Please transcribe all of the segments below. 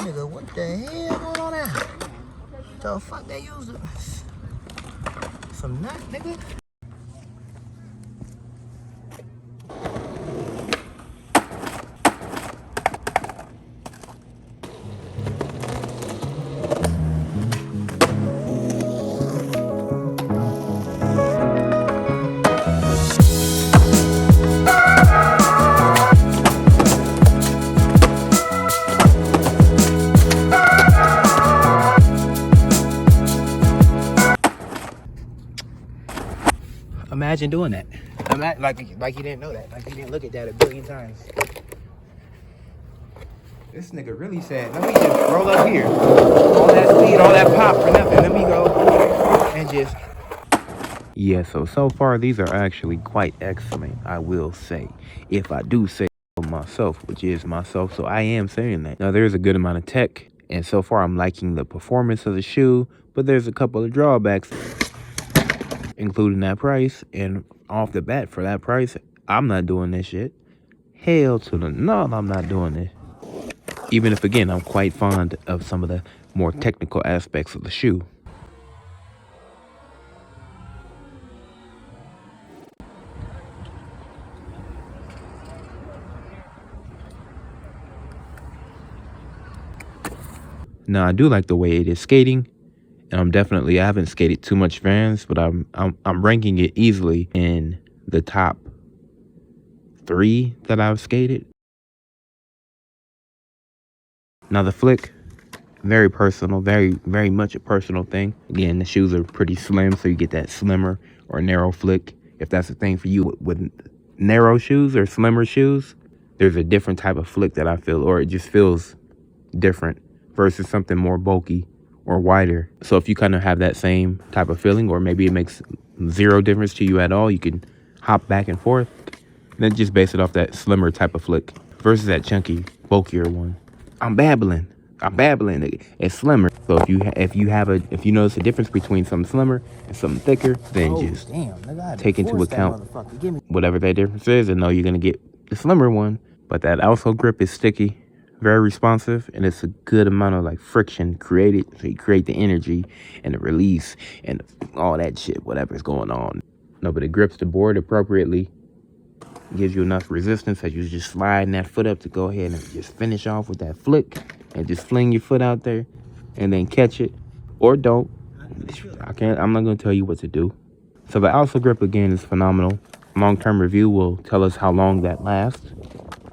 nigga, what the hell going on there? The fuck they use it? Some nut, nigga? Imagine doing that. Like you didn't know that. Like you didn't look at that a billion times. This nigga really said, let me just roll up here. All that speed, all that pop for nothing. Let me go and just... Yeah, so far these are actually quite excellent, I will say. If I do say so myself, which is myself, so I am saying that. Now there's a good amount of tech, and so far I'm liking the performance of the shoe, but there's a couple of drawbacks, including that price. And off the bat, for that price, I'm not doing this shit. Hell to the no, I'm not doing this. Even if, again, I'm quite fond of some of the more technical aspects of the shoe. Now I do like the way it is skating. And I haven't skated too much Vans, but I'm ranking it easily in the top 3 that I've skated. Now the flick, very personal, very much a personal thing. Again, the shoes are pretty slim, so you get that slimmer or narrow flick. If that's a thing for you with narrow shoes or slimmer shoes, there's a different type of flick that I feel, or it just feels different versus something more bulky or wider. So if you kind of have that same type of feeling, or maybe it makes zero difference to you at all, you can hop back and forth, then just base it off that slimmer type of flick versus that chunky, bulkier one. I'm babbling. It's slimmer. So if you notice a difference between something slimmer and something thicker, then just take into account whatever that difference is, and know you're gonna get the slimmer one. But that outsole grip is sticky, very responsive, and it's a good amount of like friction created, so you create the energy and the release and all that shit, whatever's going on. No, but it grips the board appropriately, gives you enough resistance that you're just sliding that foot up to go ahead and just finish off with that flick and just fling your foot out there and then catch it, or don't. I'm not gonna tell you what to do. So the outsole grip, again, is phenomenal. Long-term review will tell us how long that lasts.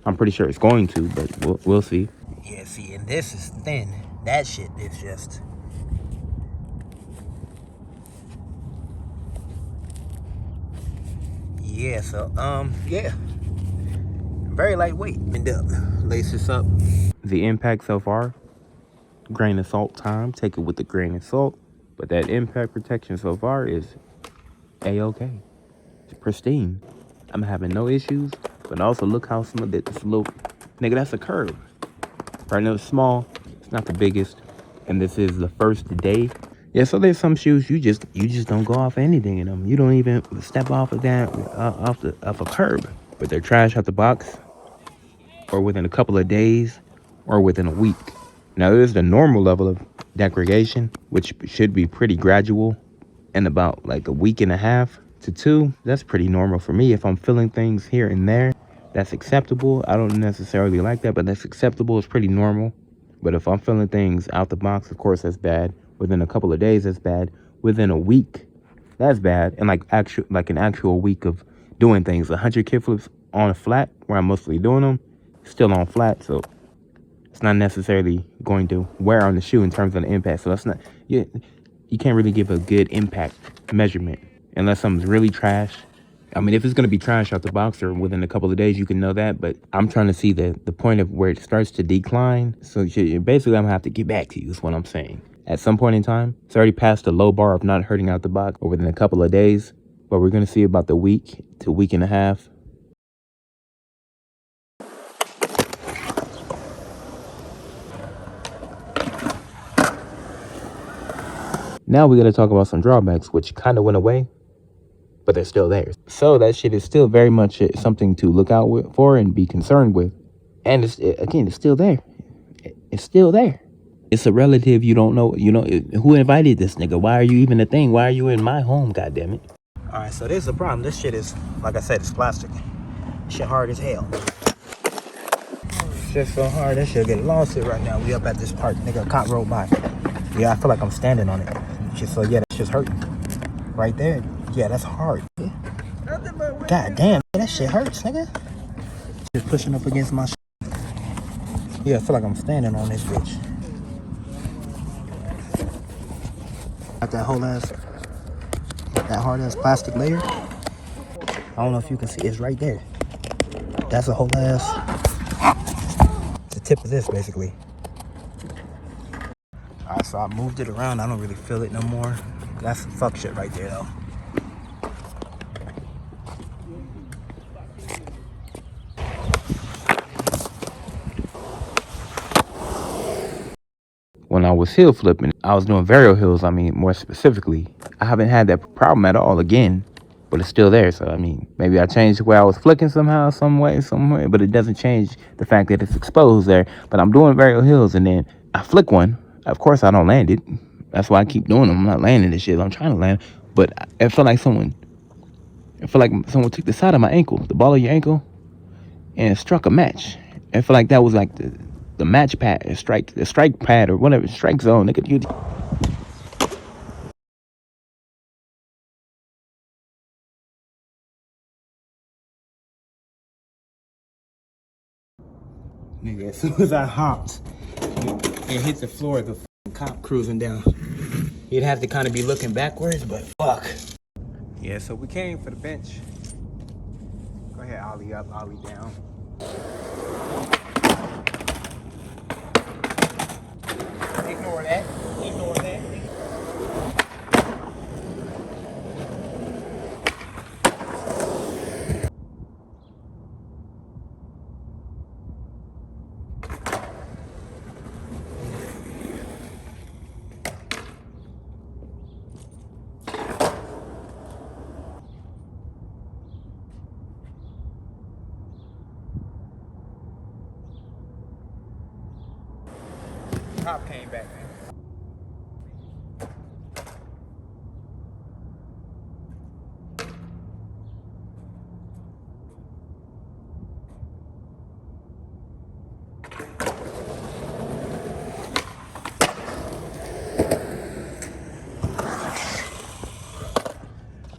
I'm pretty sure it's going to, but we'll see. Yeah, see, and this is thin. That shit is just... Yeah, so, yeah. Very lightweight. End up. Lace this up. The impact so far, grain of salt time. Take it with a grain of salt. But that impact protection so far is A-okay. It's pristine. I'm having no issues. But also look how smooth this little... Nigga, that's a curve. Right now it's small. It's not the biggest. And this is the first day. Yeah, so there's some shoes you just don't go off anything in them. You don't even step off of that off a curb. But they're trash out the box, or within a couple of days, or within a week. Now there's the normal level of degradation, which should be pretty gradual, and about like a week and a half to 2. That's pretty normal for me. If I'm feeling things here and there, that's acceptable. I don't necessarily like that, but that's acceptable. It's pretty normal. But if I'm feeling things out the box, of course that's bad. Within a couple of days, that's bad. Within a week, that's bad. And like an actual week of doing things, 100 kickflips on a flat, where I'm mostly doing them, still on flat, so it's not necessarily going to wear on the shoe in terms of the impact. So that's not, you can't really give a good impact measurement unless something's really trash. I mean, if it's going to be trash out the box or within a couple of days, you can know that. But I'm trying to see the point of where it starts to decline. So basically, I'm going to have to get back to you is what I'm saying. At some point in time, it's already past the low bar of not hurting out the box or within a couple of days. But we're going to see about the week to week and a half. Now we got to talk about some drawbacks, which kind of went away, but they're still there. So that shit is still very much something to look out for and be concerned with. And it's still there. It's still there. It's a relative you don't know. You know, who invited this nigga? Why are you even a thing? Why are you in my home, goddammit? All right, so this is the problem. This shit is, like I said, it's plastic. Shit hard as hell. Shit so hard, that shit get lost here right now. We up at this park, nigga, a cop rolled by. Yeah, I feel like I'm standing on it. So yeah, that shit's hurting. Right there. Yeah, that's hard. God damn, that shit hurts, nigga. Just pushing up against my shit. Yeah, I feel like I'm standing on this bitch. Got that whole ass, that hard ass plastic layer. I don't know if you can see, it's right there. That's a whole ass, the tip of this basically. All right, so I moved it around. I don't really feel it no more. That's some fuck shit right there though. When I was hill flipping, I was doing varial hills. I mean, more specifically, I haven't had that problem at all again, but it's still there. So, I mean, maybe I changed where I was flicking somehow, some way, somewhere, but it doesn't change the fact that it's exposed there. But I'm doing varial hills and then I flick one. Of course, I don't land it. That's why I keep doing them. I'm not landing this shit. I'm trying to land, but I feel like someone took the side of my ankle, the ball of your ankle, and struck a match. I feel like that was like the match pad, the strike pad or whatever, strike zone. Nigga, nigga, as soon as I hopped and hit the floor, the cop cruising down. He'd have to kind of be looking backwards, but fuck. Yeah, so we came for the bench. Go ahead, ollie up, ollie down. Ignore that. Ignore that. Cop came back, man.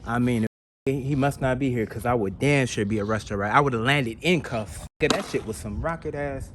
I mean, he must not be here because I would damn sure be arrested, right? I would have landed in cuffs. That shit was some rocket ass.